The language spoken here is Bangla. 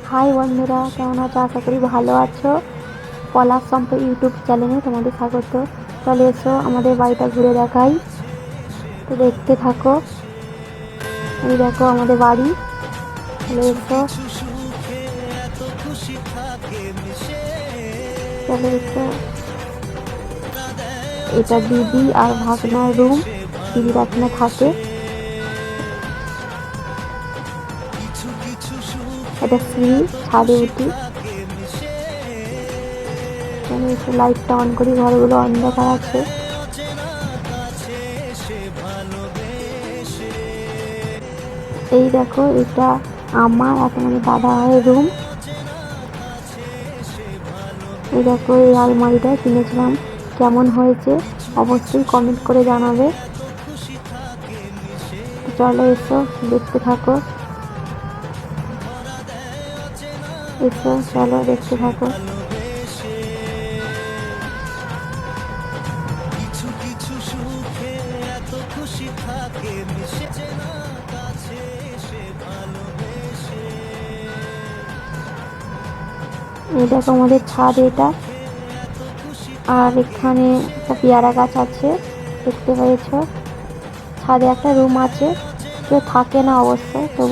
হাই বন্ধুরা, কেমন আছো? আশা করি ভালো আছো। পলাশ সম্পর্ক ইউটিউব চ্যানেলে তোমাদের স্বাগত। চলে এসো আমাদের বাড়িটা ঘুরে দেখাই, তো দেখতে থাকো। এই দেখো আমাদের বাড়ি, চলে এসো, চলে এসো। এটা দিদি আর ভাগনার রুম, দিদিরা এখানে থাকে। এটা সিঁড়ি, ছাদে উঠি। চলে এসো, লাইটটা অন করি, ঘরগুলো অন্ধকার আছে। এই দেখো, এটা আমার আর তোমাদের দাদা ভাইয়ের রুম। এই দেখো, এই আলমারিটা কিনেছিলাম, কেমন হয়েছে অবশ্যই কমেন্ট করে জানাবে। চলো এসো, দেখতে থাকো। এসো, চলো দেখতে থাকো। এই দেখো আমাদের ছাদ এটা, আর এখানে একটা পেয়ারা গাছ আছে, দেখতে পেয়েছো। ছাদে একটা রুম আছে, কেউ থাকে না অবশ্য, তবু